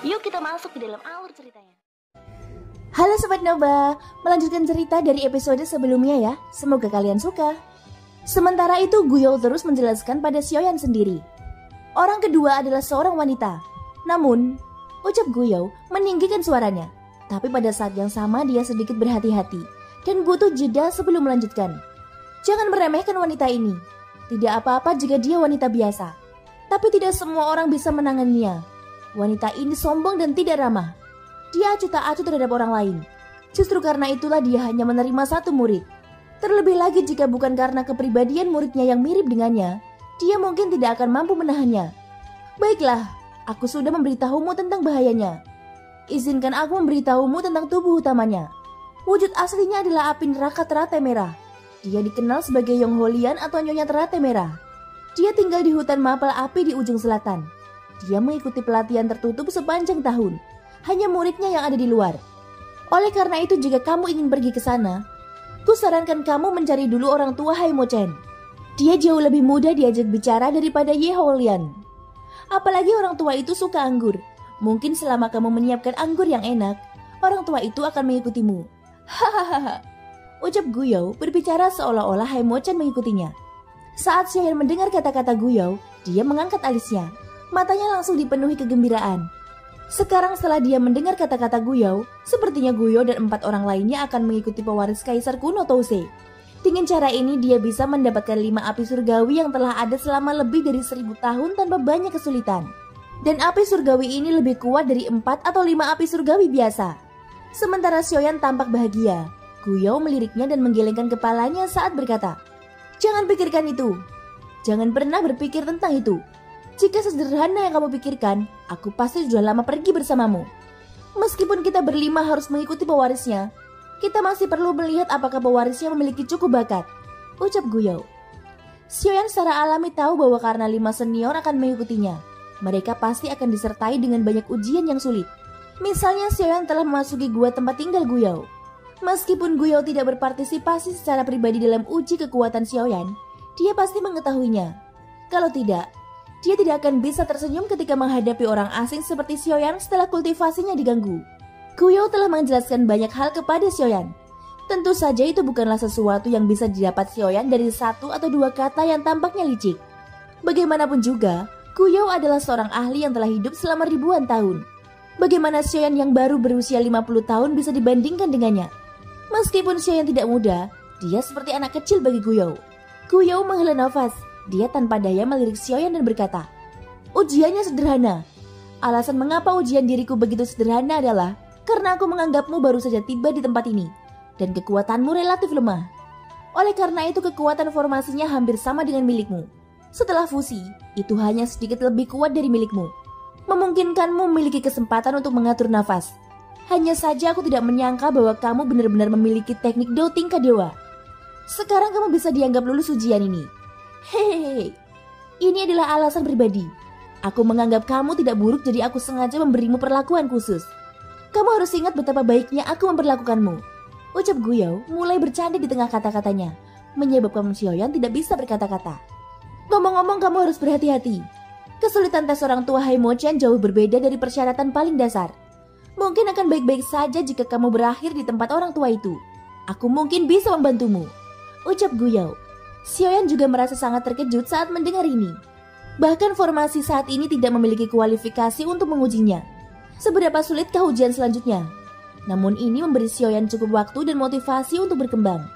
Yuk kita masuk ke dalam alur ceritanya. Halo Sobat Noba, melanjutkan cerita dari episode sebelumnya ya. Semoga kalian suka. Sementara itu Guyo terus menjelaskan pada Xiaoyan sendiri. Orang kedua adalah seorang wanita. Namun, ucap Guyo meninggikan suaranya. Tapi pada saat yang sama dia sedikit berhati-hati dan butuh jeda sebelum melanjutkan. Jangan meremehkan wanita ini. Tidak apa-apa jika dia wanita biasa. Tapi tidak semua orang bisa menanganinya. Wanita ini sombong dan tidak ramah. Dia acuh tak acuh terhadap orang lain. Justru karena itulah dia hanya menerima satu murid. Terlebih lagi jika bukan karena kepribadian muridnya yang mirip dengannya, dia mungkin tidak akan mampu menahannya. Baiklah, aku sudah memberitahumu tentang bahayanya. Izinkan aku memberitahumu tentang tubuh utamanya. Wujud aslinya adalah api neraka teratai merah. Dia dikenal sebagai Yong Holian atau Nyonya Teratai Merah. Dia tinggal di hutan mapel api di ujung selatan. Dia mengikuti pelatihan tertutup sepanjang tahun. Hanya muridnya yang ada di luar. Oleh karena itu jika kamu ingin pergi ke sana, kusarankan kamu mencari dulu orang tua Haimo Chen. Dia jauh lebih mudah diajak bicara daripada Ye Holian. Apalagi orang tua itu suka anggur. Mungkin selama kamu menyiapkan anggur yang enak, orang tua itu akan mengikutimu. Hahaha. Ucap Guyo berbicara seolah-olah Haimo Chen mengikutinya. Saat Xiaoyan mendengar kata-kata Guyo, dia mengangkat alisnya. Matanya langsung dipenuhi kegembiraan. Sekarang setelah dia mendengar kata-kata Guyo, sepertinya Guyo dan 4 orang lainnya akan mengikuti pewaris kaisar kuno Tousei. Dengan cara ini dia bisa mendapatkan 5 api surgawi yang telah ada selama lebih dari 1000 tahun tanpa banyak kesulitan. Dan api surgawi ini lebih kuat dari 4 atau 5 api surgawi biasa. Sementara Xiaoyan tampak bahagia. Guyo meliriknya dan menggelengkan kepalanya saat berkata, "Jangan pikirkan itu. Jangan pernah berpikir tentang itu. Jika sederhana yang kamu pikirkan, aku pasti sudah lama pergi bersamamu. Meskipun kita berlima harus mengikuti pewarisnya, kita masih perlu melihat apakah pewarisnya memiliki cukup bakat," ucap Guyo. Xiaoyan secara alami tahu bahwa karena 5 senior akan mengikutinya, mereka pasti akan disertai dengan banyak ujian yang sulit. Misalnya Xiaoyan telah memasuki gua tempat tinggal Guyo. Meskipun Guyo tidak berpartisipasi secara pribadi dalam uji kekuatan Xiaoyan, dia pasti mengetahuinya. Kalau tidak, dia tidak akan bisa tersenyum ketika menghadapi orang asing seperti Xiaoyan setelah kultivasinya diganggu. Guyo telah menjelaskan banyak hal kepada Xiaoyan. Tentu saja itu bukanlah sesuatu yang bisa didapat Xiaoyan dari 1 atau 2 kata yang tampaknya licik. Bagaimanapun juga, Guyo adalah seorang ahli yang telah hidup selama ribuan tahun. Bagaimana Xiaoyan yang baru berusia 50 tahun bisa dibandingkan dengannya? Meskipun Xiaoyan tidak muda, dia seperti anak kecil bagi Guyo. Guyo menghela nafas. Dia tanpa daya melirik Xiaoyan dan berkata, "Ujiannya sederhana. Alasan mengapa ujian diriku begitu sederhana adalah karena aku menganggapmu baru saja tiba di tempat ini, dan kekuatanmu relatif lemah. Oleh karena itu kekuatan formasinya hampir sama dengan milikmu. Setelah fusi, itu hanya sedikit lebih kuat dari milikmu. Memungkinkanmu memiliki kesempatan untuk mengatur nafas. Hanya saja aku tidak menyangka bahwa kamu benar-benar memiliki teknik Do tingkat dewa. Sekarang kamu bisa dianggap lulus ujian ini. Hehehe, ini adalah alasan pribadi. Aku menganggap kamu tidak buruk jadi aku sengaja memberimu perlakuan khusus. Kamu harus ingat betapa baiknya aku memperlakukanmu," ucap Guyo mulai bercanda di tengah kata-katanya, menyebabkan Xiaoyan tidak bisa berkata-kata. "Ngomong-ngomong kamu harus berhati-hati. Kesulitan tes orang tua Haimo Chen jauh berbeda dari persyaratan paling dasar. Mungkin akan baik-baik saja jika kamu berakhir di tempat orang tua itu. Aku mungkin bisa membantumu," ucap Guyo. Xiaoyan juga merasa sangat terkejut saat mendengar ini. Bahkan formasi saat ini tidak memiliki kualifikasi untuk mengujinya. Seberapa sulitkah ujian selanjutnya? Namun ini memberi Xiaoyan cukup waktu dan motivasi untuk berkembang.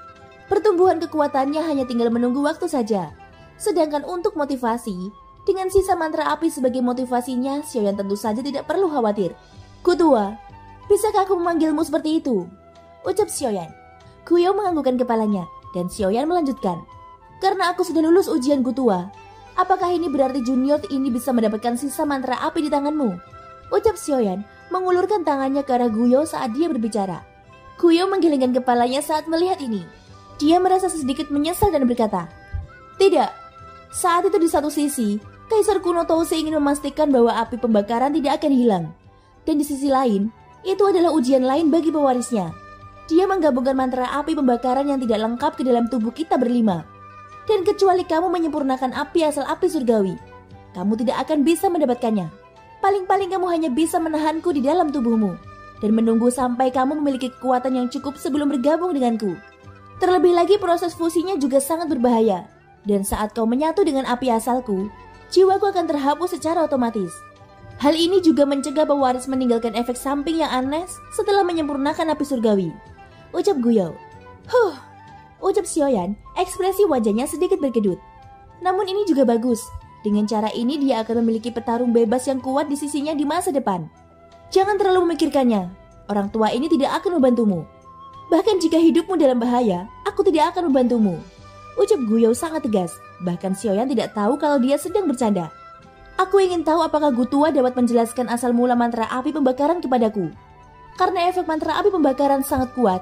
Pertumbuhan kekuatannya hanya tinggal menunggu waktu saja. Sedangkan untuk motivasi, dengan sisa mantra api sebagai motivasinya, Xiaoyan tentu saja tidak perlu khawatir. "Kutua, bisakah aku memanggilmu seperti itu?" ucap Xiaoyan. Guyo menganggukkan kepalanya dan Xiaoyan melanjutkan. "Karena aku sudah lulus ujian Kutua, apakah ini berarti junior ini bisa mendapatkan sisa mantra api di tanganmu?" ucap Xiaoyan mengulurkan tangannya ke arah Guyo saat dia berbicara. Guyo menggelengkan kepalanya saat melihat ini. Dia merasa sedikit menyesal dan berkata, "Tidak, saat itu di satu sisi, Kaisar kuno Tousei ingin memastikan bahwa api pembakaran tidak akan hilang. Dan di sisi lain, itu adalah ujian lain bagi pewarisnya. Dia menggabungkan mantra api pembakaran yang tidak lengkap ke dalam tubuh kita berlima. Dan kecuali kamu menyempurnakan api asal api surgawi, kamu tidak akan bisa mendapatkannya. Paling-paling kamu hanya bisa menahanku di dalam tubuhmu dan menunggu sampai kamu memiliki kekuatan yang cukup sebelum bergabung denganku. Terlebih lagi proses fusinya juga sangat berbahaya. Dan saat kau menyatu dengan api asalku, jiwaku akan terhapus secara otomatis. Hal ini juga mencegah pewaris meninggalkan efek samping yang aneh setelah menyempurnakan api surgawi. Ucap Guyo. Ucap Xiaoyan, ekspresi wajahnya sedikit berkedut. Namun ini juga bagus. Dengan cara ini dia akan memiliki petarung bebas yang kuat di sisinya di masa depan. Jangan terlalu memikirkannya. Orang tua ini tidak akan membantumu. Bahkan jika hidupmu dalam bahaya, aku tidak akan membantumu. Ucap Guyo sangat tegas. Bahkan Xiaoyan tidak tahu kalau dia sedang bercanda. Aku ingin tahu apakah Gutua dapat menjelaskan asal mula mantra api pembakaran kepadaku. Karena efek mantra api pembakaran sangat kuat.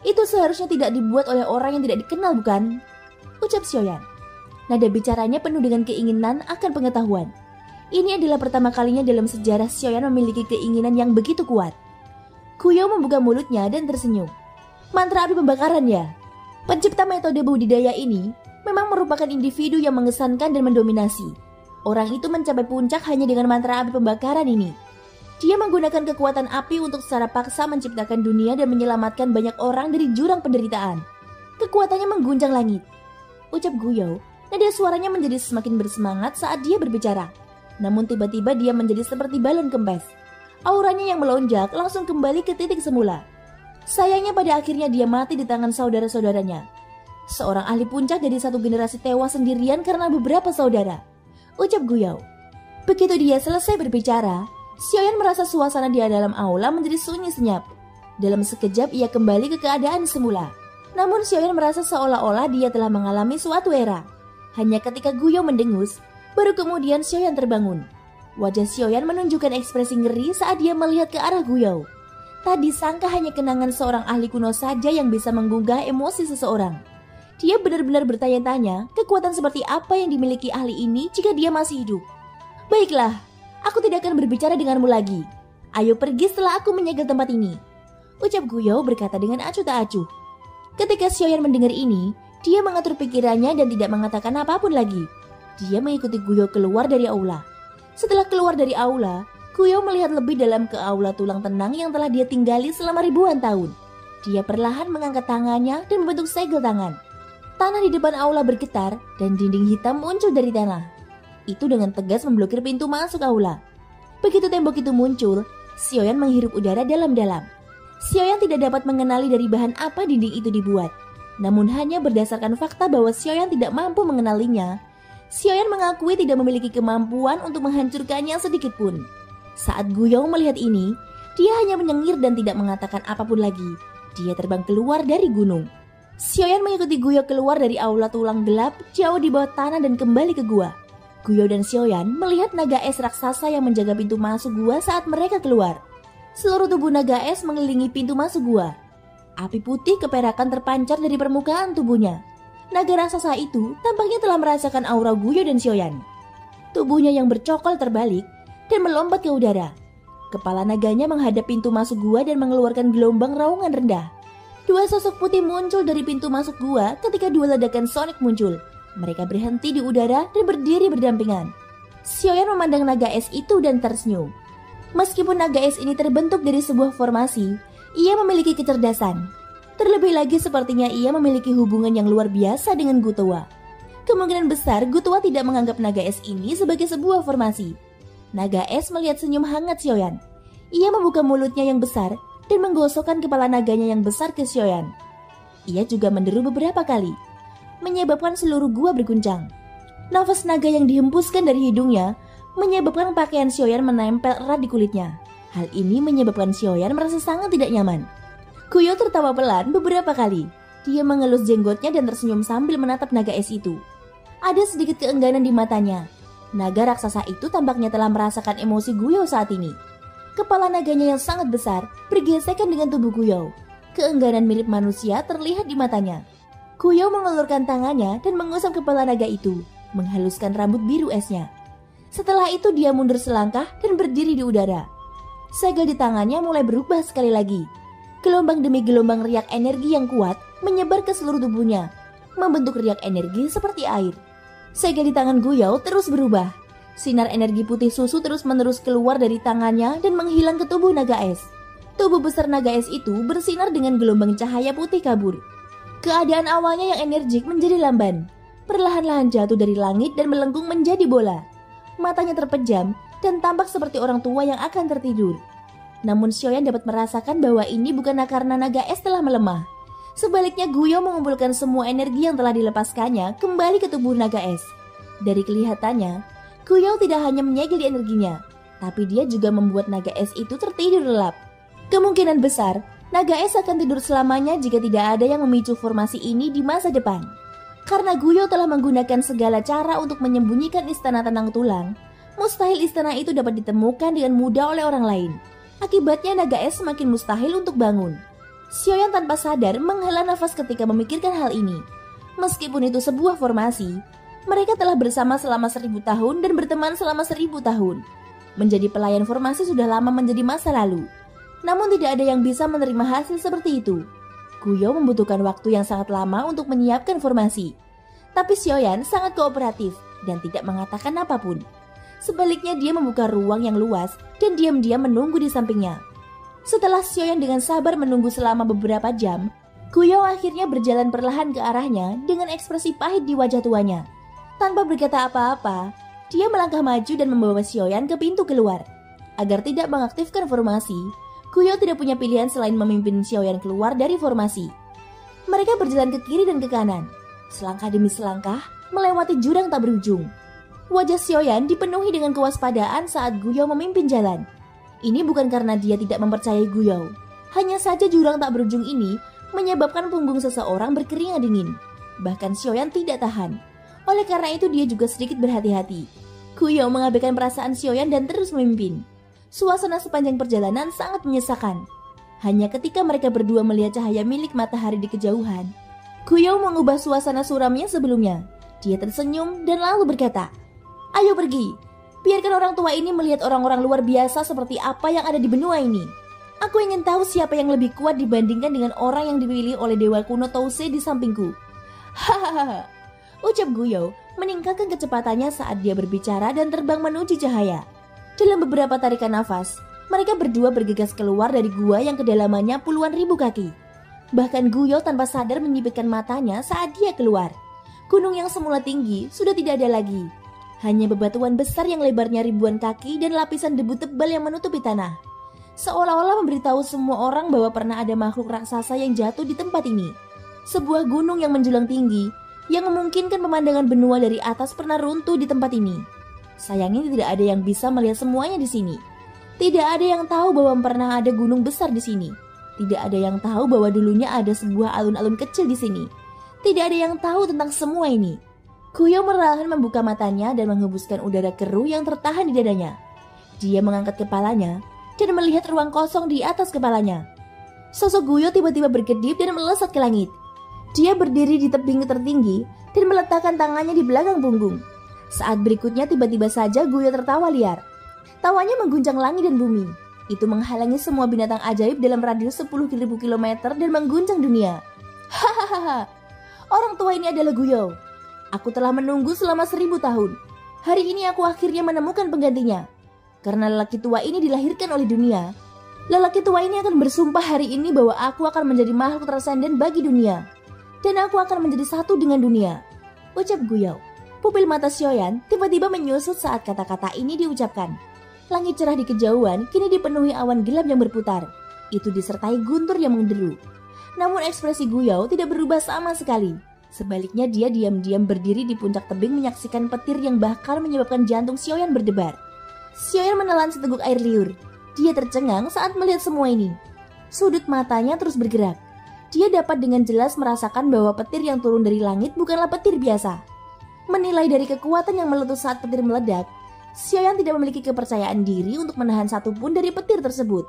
Itu seharusnya tidak dibuat oleh orang yang tidak dikenal, bukan? Ucap Xiaoyan. Nada bicaranya penuh dengan keinginan akan pengetahuan. Ini adalah pertama kalinya dalam sejarah Xiaoyan memiliki keinginan yang begitu kuat. Guyo membuka mulutnya dan tersenyum. Mantra api pembakaran ya? Pencipta metode budidaya ini memang merupakan individu yang mengesankan dan mendominasi. Orang itu mencapai puncak hanya dengan mantra api pembakaran ini. Dia menggunakan kekuatan api untuk secara paksa menciptakan dunia dan menyelamatkan banyak orang dari jurang penderitaan. Kekuatannya mengguncang langit. Ucap Guyo, nada suaranya menjadi semakin bersemangat saat dia berbicara. Namun tiba-tiba dia menjadi seperti balon kempes. Auranya yang melonjak langsung kembali ke titik semula. Sayangnya pada akhirnya dia mati di tangan saudara-saudaranya. Seorang ahli puncak dari satu generasi tewas sendirian karena beberapa saudara. Ucap Guyo. Begitu dia selesai berbicara, Xiaoyan merasa suasana di dalam aula menjadi sunyi senyap. Dalam sekejap ia kembali ke keadaan semula. Namun Xiaoyan merasa seolah-olah dia telah mengalami suatu era. Hanya ketika Guyo mendengus, baru kemudian Xiaoyan terbangun. Wajah Xiaoyan menunjukkan ekspresi ngeri saat dia melihat ke arah Guyo. Tadi sangka hanya kenangan seorang ahli kuno saja yang bisa menggugah emosi seseorang. Dia benar-benar bertanya-tanya kekuatan seperti apa yang dimiliki ahli ini jika dia masih hidup. Baiklah, aku tidak akan berbicara denganmu lagi. Ayo pergi setelah aku menyegel tempat ini. Ucap Guyo berkata dengan acuh tak acuh. Ketika Xiaoyan mendengar ini, dia mengatur pikirannya dan tidak mengatakan apapun lagi. Dia mengikuti Guyo keluar dari aula. Setelah keluar dari aula, Guyo melihat lebih dalam ke aula tulang tenang yang telah dia tinggali selama ribuan tahun. Dia perlahan mengangkat tangannya dan membentuk segel tangan. Tanah di depan aula bergetar dan dinding hitam muncul dari tanah. Itu dengan tegas memblokir pintu masuk aula. Begitu tembok itu muncul, Xiaoyan menghirup udara dalam-dalam. Xiaoyan tidak dapat mengenali dari bahan apa dinding itu dibuat. Namun hanya berdasarkan fakta bahwa Xiaoyan tidak mampu mengenalinya, Xiaoyan mengakui tidak memiliki kemampuan untuk menghancurkannya sedikit pun. Saat Guyo melihat ini, dia hanya menyengir dan tidak mengatakan apapun lagi. Dia terbang keluar dari gunung. Xiaoyan mengikuti Guyo keluar dari aula tulang gelap jauh di bawah tanah dan kembali ke gua. Guyo dan Xiaoyan melihat naga es raksasa yang menjaga pintu masuk gua saat mereka keluar. Seluruh tubuh naga es mengelilingi pintu masuk gua. Api putih keperakan terpancar dari permukaan tubuhnya. Naga raksasa itu tampaknya telah merasakan aura Guyo dan Xiaoyan. Tubuhnya yang bercokol terbalik dan melompat ke udara. Kepala naganya menghadap pintu masuk gua dan mengeluarkan gelombang raungan rendah. Dua sosok putih muncul dari pintu masuk gua ketika dua ledakan sonik muncul. Mereka berhenti di udara dan berdiri berdampingan. Xiaoyan memandang naga es itu dan tersenyum. Meskipun naga es ini terbentuk dari sebuah formasi, ia memiliki kecerdasan. Terlebih lagi sepertinya ia memiliki hubungan yang luar biasa dengan Gutua. Kemungkinan besar Gutua tidak menganggap naga es ini sebagai sebuah formasi. Naga es melihat senyum hangat Xiaoyan. Ia membuka mulutnya yang besar dan menggosokkan kepala naganya yang besar ke Xiaoyan. Ia juga menderu beberapa kali, menyebabkan seluruh gua berguncang. Nafas naga yang dihembuskan dari hidungnya menyebabkan pakaian Xiaoyan menempel erat di kulitnya. Hal ini menyebabkan Xiaoyan merasa sangat tidak nyaman. Guyo tertawa pelan beberapa kali. Dia mengelus jenggotnya dan tersenyum sambil menatap naga es itu. Ada sedikit keengganan di matanya. Naga raksasa itu tampaknya telah merasakan emosi Guyo saat ini. Kepala naganya yang sangat besar bergesekan dengan tubuh Guyo. Keengganan mirip manusia terlihat di matanya. Guyo mengulurkan tangannya dan mengusap kepala naga itu, menghaluskan rambut biru esnya. Setelah itu dia mundur selangkah dan berdiri di udara. Segel di tangannya mulai berubah sekali lagi. Gelombang demi gelombang riak energi yang kuat menyebar ke seluruh tubuhnya, membentuk riak energi seperti air. Segel di tangan Guyo terus berubah. Sinar energi putih susu terus-menerus keluar dari tangannya dan menghilang ke tubuh naga es. Tubuh besar naga es itu bersinar dengan gelombang cahaya putih kabur. Keadaan awalnya yang energik menjadi lamban. Perlahan-lahan jatuh dari langit dan melengkung menjadi bola. Matanya terpejam dan tampak seperti orang tua yang akan tertidur. Namun Xiaoyan dapat merasakan bahwa ini bukan karena naga es telah melemah. Sebaliknya Guyo mengumpulkan semua energi yang telah dilepaskannya kembali ke tubuh naga es. Dari kelihatannya, Guyo tidak hanya menyegel energinya, tapi dia juga membuat naga es itu tertidur lelap. Kemungkinan besar, naga es akan tidur selamanya jika tidak ada yang memicu formasi ini di masa depan. Karena Guyo telah menggunakan segala cara untuk menyembunyikan istana tenang tulang, mustahil istana itu dapat ditemukan dengan mudah oleh orang lain. Akibatnya naga es semakin mustahil untuk bangun. Xiaoyan tanpa sadar menghela nafas ketika memikirkan hal ini. Meskipun itu sebuah formasi, mereka telah bersama selama 1000 tahun dan berteman selama 1000 tahun. Menjadi pelayan formasi sudah lama menjadi masa lalu. Namun tidak ada yang bisa menerima hasil seperti itu. Guyo membutuhkan waktu yang sangat lama untuk menyiapkan formasi. Tapi Xiaoyan sangat kooperatif dan tidak mengatakan apapun. Sebaliknya dia membuka ruang yang luas dan diam-diam menunggu di sampingnya. Setelah Xiaoyan dengan sabar menunggu selama beberapa jam, Guyo akhirnya berjalan perlahan ke arahnya dengan ekspresi pahit di wajah tuanya. Tanpa berkata apa-apa, dia melangkah maju dan membawa Xiaoyan ke pintu keluar. Agar tidak mengaktifkan formasi, Guyo tidak punya pilihan selain memimpin Xiaoyan keluar dari formasi. Mereka berjalan ke kiri dan ke kanan, selangkah demi selangkah melewati jurang tak berujung. Wajah Xiaoyan dipenuhi dengan kewaspadaan saat Guyo memimpin jalan. Ini bukan karena dia tidak mempercayai Guyo. Hanya saja jurang tak berujung ini menyebabkan punggung seseorang berkeringat dingin. Bahkan Xiaoyan tidak tahan. Oleh karena itu dia juga sedikit berhati-hati. Guyo mengabaikan perasaan Xiaoyan dan terus memimpin. Suasana sepanjang perjalanan sangat menyesakan. Hanya ketika mereka berdua melihat cahaya milik matahari di kejauhan, Guyo mengubah suasana suramnya sebelumnya. Dia tersenyum dan lalu berkata, "Ayo pergi. Biarkan orang tua ini melihat orang-orang luar biasa seperti apa yang ada di benua ini. Aku ingin tahu siapa yang lebih kuat dibandingkan dengan orang yang dipilih oleh dewa kuno Touse di sampingku." Hahaha, ucap Guyo meningkatkan kecepatannya saat dia berbicara dan terbang menuju cahaya. Dalam beberapa tarikan nafas, mereka berdua bergegas keluar dari gua yang kedalamannya puluhan ribu kaki. Bahkan Guyo tanpa sadar menyipitkan matanya saat dia keluar. Gunung yang semula tinggi sudah tidak ada lagi. Hanya bebatuan besar yang lebarnya ribuan kaki dan lapisan debu tebal yang menutupi tanah. Seolah-olah memberitahu semua orang bahwa pernah ada makhluk raksasa yang jatuh di tempat ini. Sebuah gunung yang menjulang tinggi, yang memungkinkan pemandangan benua dari atas pernah runtuh di tempat ini. Sayangnya tidak ada yang bisa melihat semuanya di sini. Tidak ada yang tahu bahwa pernah ada gunung besar di sini. Tidak ada yang tahu bahwa dulunya ada sebuah alun-alun kecil di sini. Tidak ada yang tahu tentang semua ini. Guyo perlahan membuka matanya dan menghembuskan udara keruh yang tertahan di dadanya. Dia mengangkat kepalanya dan melihat ruang kosong di atas kepalanya. Sosok Guyo tiba-tiba berkedip dan melesat ke langit. Dia berdiri di tebing tertinggi dan meletakkan tangannya di belakang punggung. Saat berikutnya tiba-tiba saja Guyo tertawa liar. Tawanya mengguncang langit dan bumi. Itu menghalangi semua binatang ajaib dalam radius 10.000 km dan mengguncang dunia. Hahaha, orang tua ini adalah Guyo. Aku telah menunggu selama 1000 tahun. Hari ini aku akhirnya menemukan penggantinya. Karena lelaki tua ini dilahirkan oleh dunia, lelaki tua ini akan bersumpah hari ini bahwa aku akan menjadi makhluk transenden bagi dunia. Dan aku akan menjadi satu dengan dunia, ucap Guyo. Pupil mata Xiaoyan tiba-tiba menyusut saat kata-kata ini diucapkan. Langit cerah di kejauhan kini dipenuhi awan gelap yang berputar. Itu disertai guntur yang menderu. Namun ekspresi Guyo tidak berubah sama sekali. Sebaliknya dia diam-diam berdiri di puncak tebing menyaksikan petir yang bahkan menyebabkan jantung Xiaoyan berdebar. Xiaoyan menelan seteguk air liur. Dia tercengang saat melihat semua ini. Sudut matanya terus bergerak. Dia dapat dengan jelas merasakan bahwa petir yang turun dari langit bukanlah petir biasa. Menilai dari kekuatan yang meletus saat petir meledak, Xiaoyan tidak memiliki kepercayaan diri untuk menahan satupun dari petir tersebut.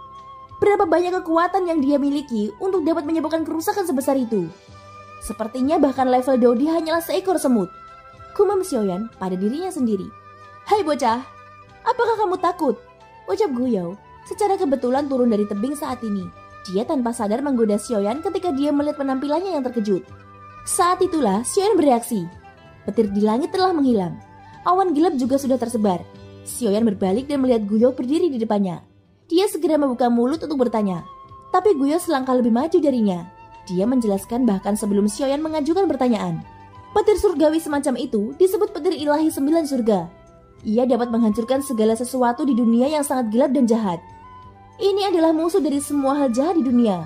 Berapa banyak kekuatan yang dia miliki untuk dapat menyebabkan kerusakan sebesar itu? Sepertinya bahkan level Dodi hanyalah seekor semut. Gumam Xiaoyan pada dirinya sendiri. "Hai bocah, apakah kamu takut?" ucap Guyo secara kebetulan turun dari tebing saat ini. Dia tanpa sadar menggoda Xiaoyan ketika dia melihat penampilannya yang terkejut. Saat itulah Xiaoyan bereaksi. Petir di langit telah menghilang. Awan gelap juga sudah tersebar. Xiaoyan berbalik dan melihat Guyo berdiri di depannya. Dia segera membuka mulut untuk bertanya, tapi Guyo selangkah lebih maju darinya. Dia menjelaskan bahkan sebelum Xiaoyan mengajukan pertanyaan. Petir surgawi semacam itu disebut petir ilahi 9 surga. Ia dapat menghancurkan segala sesuatu di dunia yang sangat gelap dan jahat. Ini adalah musuh dari semua hal jahat di dunia.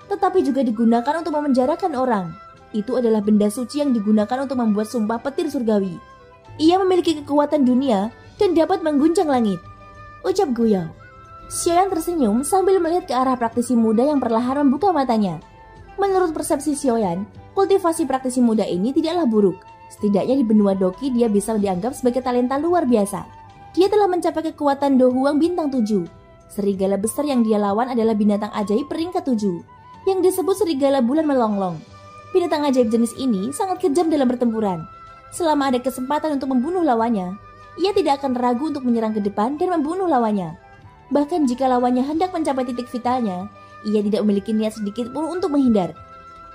Tetapi juga digunakan untuk memenjarakan orang. Itu adalah benda suci yang digunakan untuk membuat sumpah petir surgawi. Ia memiliki kekuatan dunia dan dapat mengguncang langit, ucap Guyo. Xiaoyan tersenyum sambil melihat ke arah praktisi muda yang perlahan membuka matanya. Menurut persepsi Xiaoyan, kultivasi praktisi muda ini tidaklah buruk. Setidaknya di benua Doki dia bisa dianggap sebagai talenta luar biasa. Dia telah mencapai kekuatan Do Huang bintang 7. Serigala besar yang dia lawan adalah binatang ajaib peringkat 7, yang disebut serigala bulan melonglong. Binatang ajaib jenis ini sangat kejam dalam pertempuran. Selama ada kesempatan untuk membunuh lawannya, ia tidak akan ragu untuk menyerang ke depan dan membunuh lawannya. Bahkan jika lawannya hendak mencapai titik vitalnya, ia tidak memiliki niat sedikit pun untuk menghindar.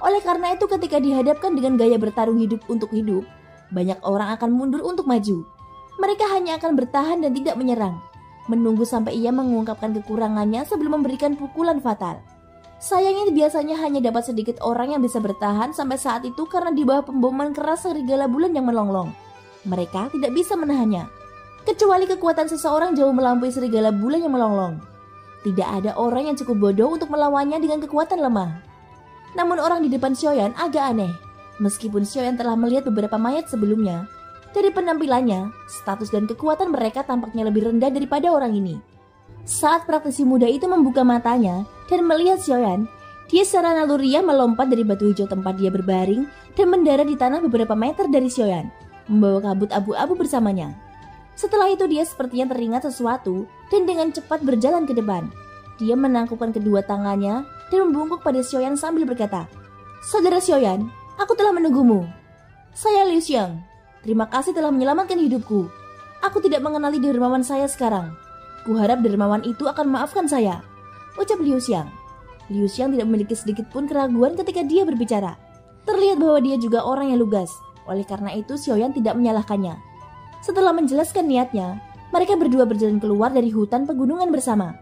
Oleh karena itu ketika dihadapkan dengan gaya bertarung hidup untuk hidup, banyak orang akan mundur untuk maju. Mereka hanya akan bertahan dan tidak menyerang, menunggu sampai ia mengungkapkan kekurangannya sebelum memberikan pukulan fatal. Sayangnya biasanya hanya dapat sedikit orang yang bisa bertahan sampai saat itu karena di bawah pemboman keras serigala bulan yang melonglong. Mereka tidak bisa menahannya. Kecuali kekuatan seseorang jauh melampaui serigala bulan yang melonglong. Tidak ada orang yang cukup bodoh untuk melawannya dengan kekuatan lemah. Namun orang di depan Xiaoyan agak aneh. Meskipun Xiaoyan telah melihat beberapa mayat sebelumnya, dari penampilannya, status dan kekuatan mereka tampaknya lebih rendah daripada orang ini. Saat praktisi muda itu membuka matanya dan melihat Xiaoyan, dia secara naluriah melompat dari batu hijau tempat dia berbaring dan mendarat di tanah beberapa meter dari Xiaoyan, membawa kabut abu-abu bersamanya. Setelah itu dia sepertinya teringat sesuatu dan dengan cepat berjalan ke depan. Dia menangkupkan kedua tangannya dan membungkuk pada Xiaoyan sambil berkata, "Saudara Xiaoyan, aku telah menunggumu. Saya Liu Xiang. Terima kasih telah menyelamatkan hidupku. Aku tidak mengenali dermawan saya sekarang. Kuharap dermawan itu akan memaafkan saya," ucap Liu Xiang. Liu Xiang tidak memiliki sedikit pun keraguan ketika dia berbicara. Terlihat bahwa dia juga orang yang lugas. Oleh karena itu Xiaoyan tidak menyalahkannya. Setelah menjelaskan niatnya, mereka berdua berjalan keluar dari hutan pegunungan bersama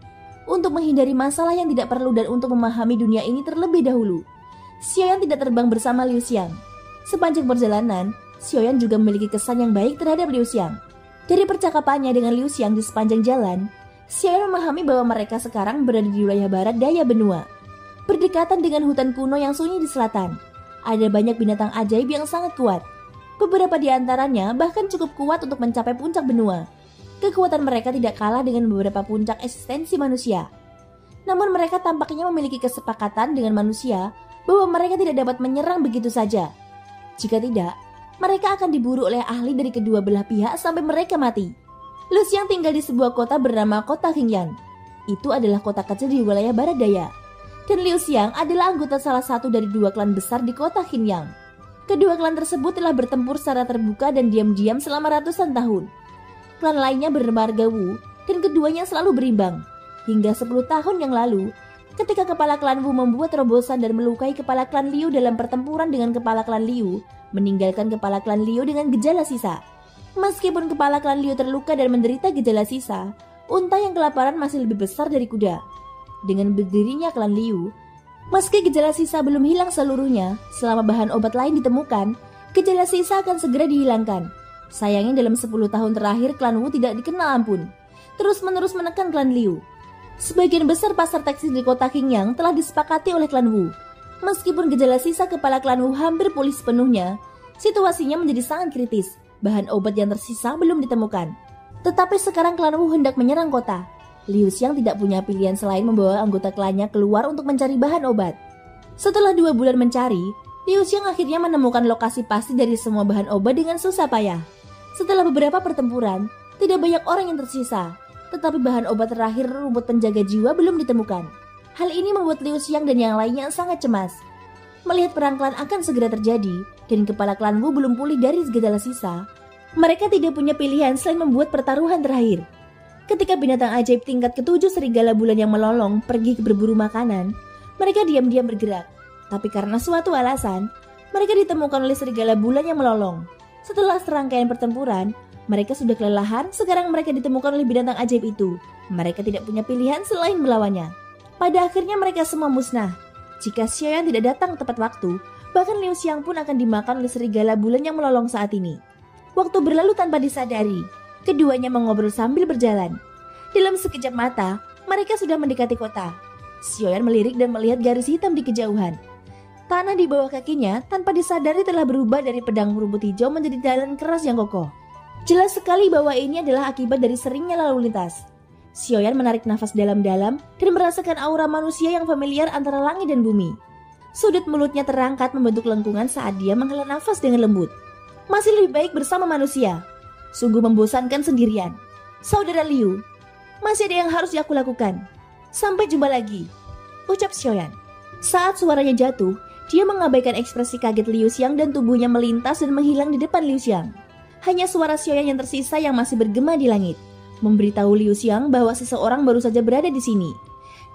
untuk menghindari masalah yang tidak perlu dan untuk memahami dunia ini terlebih dahulu. Xiaoyan tidak terbang bersama Liu Xiang. Sepanjang perjalanan, Xiaoyan juga memiliki kesan yang baik terhadap Liu Xiang. Dari percakapannya dengan Liu Xiang di sepanjang jalan, Xiaoyan memahami bahwa mereka sekarang berada di wilayah barat daya benua, berdekatan dengan hutan kuno yang sunyi di selatan. Ada banyak binatang ajaib yang sangat kuat. Beberapa di antaranya bahkan cukup kuat untuk mencapai puncak benua. Kekuatan mereka tidak kalah dengan beberapa puncak eksistensi manusia. Namun mereka tampaknya memiliki kesepakatan dengan manusia bahwa mereka tidak dapat menyerang begitu saja. Jika tidak, mereka akan diburu oleh ahli dari kedua belah pihak sampai mereka mati. Liu Xiang tinggal di sebuah kota bernama Kota Qingyang. Itu adalah kota kecil di wilayah barat daya. Dan Liu Xiang adalah anggota salah satu dari dua klan besar di Kota Qingyang. Kedua klan tersebut telah bertempur secara terbuka dan diam-diam selama ratusan tahun. Klan lainnya bermarga Wu dan keduanya selalu berimbang. Hingga 10 tahun yang lalu, ketika kepala klan Wu membuat terobosan dan melukai kepala klan Liu dalam pertempuran dengan kepala klan Liu, meninggalkan kepala klan Liu dengan gejala sisa. Meskipun kepala klan Liu terluka dan menderita gejala sisa, unta yang kelaparan masih lebih besar dari kuda. Dengan berdirinya klan Liu, meski gejala sisa belum hilang seluruhnya, selama bahan obat lain ditemukan, gejala sisa akan segera dihilangkan. Sayangnya dalam 10 tahun terakhir klan Wu tidak dikenal ampun, terus-menerus menekan klan Liu. Sebagian besar pasar tekstil di kota Qingyang telah disepakati oleh klan Wu. Meskipun gejala sisa kepala klan Wu hampir pulih sepenuhnya, situasinya menjadi sangat kritis. Bahan obat yang tersisa belum ditemukan. Tetapi sekarang klan Wu hendak menyerang kota. Liu Xiang tidak punya pilihan selain membawa anggota klannya keluar untuk mencari bahan obat. Setelah 2 bulan mencari, Liu Xiang akhirnya menemukan lokasi pasti dari semua bahan obat dengan susah payah. Setelah beberapa pertempuran, tidak banyak orang yang tersisa. Tetapi bahan obat terakhir rumput penjaga jiwa belum ditemukan. Hal ini membuat Liu Xiang dan yang lainnya sangat cemas. Melihat perang klan akan segera terjadi dan kepala klan Wu belum pulih dari gejala sisa, mereka tidak punya pilihan selain membuat pertaruhan terakhir. Ketika binatang ajaib tingkat ke-7 serigala bulan yang melolong pergi ke berburu makanan, mereka diam-diam bergerak. Tapi karena suatu alasan, mereka ditemukan oleh serigala bulan yang melolong. Setelah serangkaian pertempuran, Mereka sudah kelelahan, sekarang mereka ditemukan oleh binatang ajaib itu. Mereka tidak punya pilihan selain melawannya. Pada akhirnya mereka semua musnah. Jika Xiaoyan tidak datang tepat waktu, bahkan Liu Xiang pun akan dimakan oleh serigala bulan yang melolong saat ini. Waktu berlalu tanpa disadari, keduanya mengobrol sambil berjalan. Dalam sekejap mata, mereka sudah mendekati kota. Xiaoyan melirik dan melihat garis hitam di kejauhan. Tanah di bawah kakinya tanpa disadari telah berubah dari padang rumput hijau menjadi jalan keras yang kokoh. Jelas sekali bahwa ini adalah akibat dari seringnya lalu lintas. Xiaoyan menarik nafas dalam-dalam dan merasakan aura manusia yang familiar antara langit dan bumi. Sudut mulutnya terangkat membentuk lengkungan saat dia menghela nafas dengan lembut. Masih lebih baik bersama manusia. Sungguh membosankan sendirian. Saudara Liu, masih ada yang harus aku lakukan. Sampai jumpa lagi, ucap Xiaoyan. Saat suaranya jatuh, dia mengabaikan ekspresi kaget Liu Xiang dan tubuhnya melintas dan menghilang di depan Liu Xiang. Hanya suara Xiaoyan yang tersisa yang masih bergema di langit, memberitahu Liu Xiang bahwa seseorang baru saja berada di sini.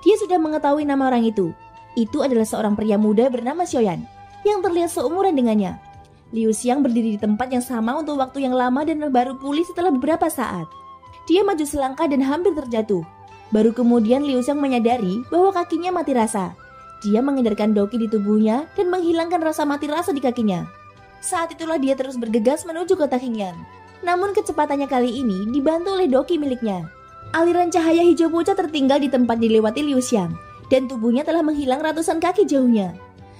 Dia sudah mengetahui nama orang itu. Itu adalah seorang pria muda bernama Xiaoyan, yang terlihat seumuran dengannya. Liu Xiang berdiri di tempat yang sama untuk waktu yang lama dan baru pulih setelah beberapa saat. Dia maju selangkah dan hampir terjatuh. Baru kemudian Liu Xiang menyadari bahwa kakinya mati rasa. Dia mengedarkan doki di tubuhnya dan menghilangkan rasa mati rasa di kakinya. Saat itulah dia terus bergegas menuju kota Qingyang. Namun kecepatannya kali ini dibantu oleh doki miliknya. Aliran cahaya hijau pucat tertinggal di tempat dilewati Liu Xiang, dan tubuhnya telah menghilang ratusan kaki jauhnya.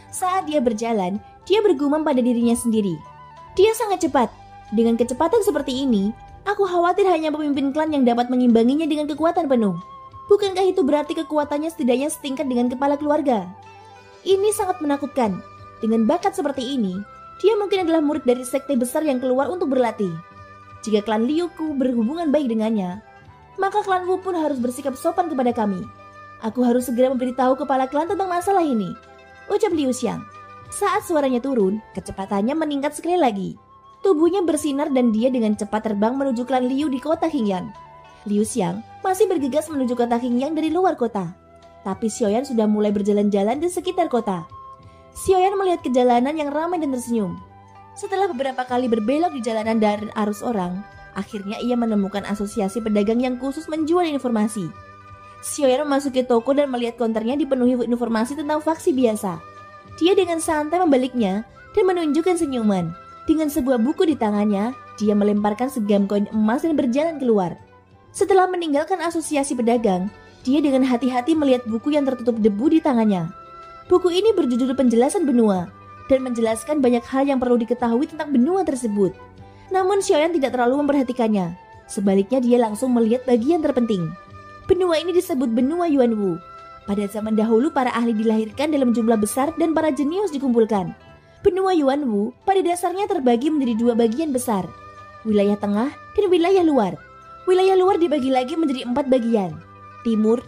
Saat dia berjalan, dia bergumam pada dirinya sendiri. Dia sangat cepat. Dengan kecepatan seperti ini, aku khawatir hanya pemimpin klan yang dapat mengimbanginya dengan kekuatan penuh. Bukankah itu berarti kekuatannya setidaknya setingkat dengan kepala keluarga? Ini sangat menakutkan. Dengan bakat seperti ini, dia mungkin adalah murid dari sekte besar yang keluar untuk berlatih. Jika klan Liu Ku berhubungan baik dengannya, maka klan Wu pun harus bersikap sopan kepada kami. Aku harus segera memberitahu kepala klan tentang masalah ini, ucap Liu Xiang. Saat suaranya turun, kecepatannya meningkat sekali lagi. Tubuhnya bersinar dan dia dengan cepat terbang menuju klan Liu di kota Qingyang. Liu Xiang masih bergegas menuju kota Qingyang dari luar kota. Tapi Xiaoyan sudah mulai berjalan-jalan di sekitar kota. Xiaoyan melihat kejalanan yang ramai dan tersenyum. Setelah beberapa kali berbelok di jalanan dan arus orang, akhirnya ia menemukan asosiasi pedagang yang khusus menjual informasi. Xiaoyan memasuki toko dan melihat konternya dipenuhi informasi tentang faksi biasa. Dia dengan santai membaliknya dan menunjukkan senyuman. Dengan sebuah buku di tangannya, dia melemparkan segam koin emas dan berjalan keluar. Setelah meninggalkan asosiasi pedagang, dia dengan hati-hati melihat buku yang tertutup debu di tangannya. Buku ini berjudul Penjelasan Benua dan menjelaskan banyak hal yang perlu diketahui tentang benua tersebut. Namun Xiaoyan tidak terlalu memperhatikannya. Sebaliknya dia langsung melihat bagian terpenting. Benua ini disebut Benua Yuanwu. Pada zaman dahulu para ahli dilahirkan dalam jumlah besar dan para jenius dikumpulkan. Benua Yuanwu pada dasarnya terbagi menjadi dua bagian besar, wilayah tengah dan wilayah luar. Wilayah luar dibagi lagi menjadi 4 bagian, timur,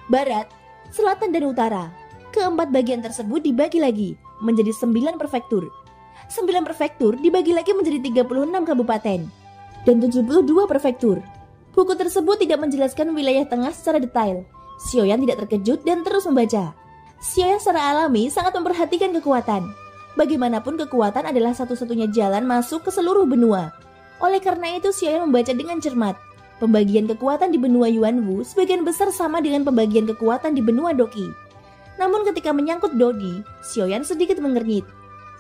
barat, selatan dan utara. Keempat bagian tersebut dibagi lagi menjadi 9 prefektur. 9 prefektur dibagi lagi menjadi 36 kabupaten dan 72 prefektur. Buku tersebut tidak menjelaskan wilayah tengah secara detail. Xiaoyan tidak terkejut dan terus membaca. Xiaoyan secara alami sangat memperhatikan kekuatan. Bagaimanapun kekuatan adalah satu-satunya jalan masuk ke seluruh benua. Oleh karena itu Xiaoyan membaca dengan cermat. Pembagian kekuatan di benua Yuanwu sebagian besar sama dengan pembagian kekuatan di benua Doqi. Namun ketika menyangkut Dodi, Xiaoyan sedikit mengernyit.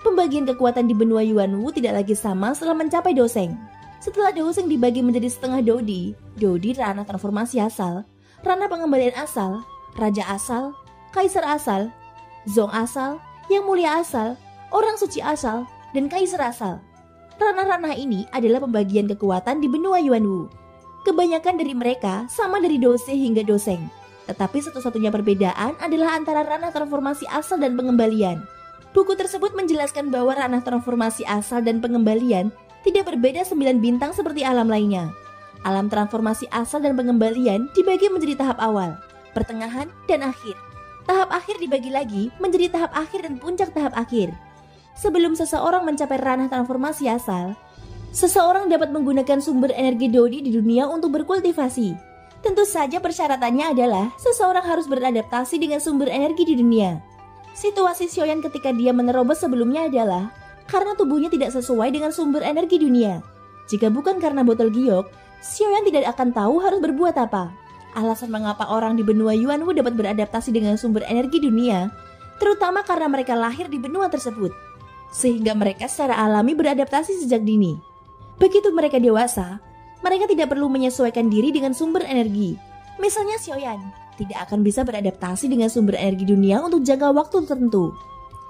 Pembagian kekuatan di benua Yuanwu tidak lagi sama setelah mencapai Doseng. Setelah Doseng dibagi menjadi setengah Dodi, Dodi ranah transformasi asal, ranah pengembalian asal, raja asal, kaisar asal, zong asal, yang mulia asal, orang suci asal, dan kaisar asal. Ranah-ranah ini adalah pembagian kekuatan di benua Yuanwu. Kebanyakan dari mereka sama dari Dose hingga Doseng. Tetapi satu-satunya perbedaan adalah antara ranah transformasi asal dan pengembalian. Buku tersebut menjelaskan bahwa ranah transformasi asal dan pengembalian tidak berbeda 9 bintang seperti alam lainnya. Alam transformasi asal dan pengembalian dibagi menjadi tahap awal, pertengahan, dan akhir. Tahap akhir dibagi lagi menjadi tahap akhir dan puncak tahap akhir. Sebelum seseorang mencapai ranah transformasi asal, seseorang dapat menggunakan sumber energi Dodi di dunia untuk berkultivasi. Tentu saja persyaratannya adalah seseorang harus beradaptasi dengan sumber energi di dunia. Situasi Xiaoyan ketika dia menerobos sebelumnya adalah karena tubuhnya tidak sesuai dengan sumber energi dunia. Jika bukan karena botol giok, Xiaoyan tidak akan tahu harus berbuat apa. Alasan mengapa orang di benua Yuanwu dapat beradaptasi dengan sumber energi dunia, terutama karena mereka lahir di benua tersebut, sehingga mereka secara alami beradaptasi sejak dini. Begitu mereka dewasa, mereka tidak perlu menyesuaikan diri dengan sumber energi. Misalnya Xiaoyan tidak akan bisa beradaptasi dengan sumber energi dunia untuk jangka waktu tertentu.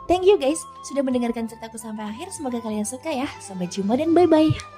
Thank you guys sudah mendengarkan ceritaku sampai akhir. Semoga kalian suka ya. Sampai jumpa dan bye-bye.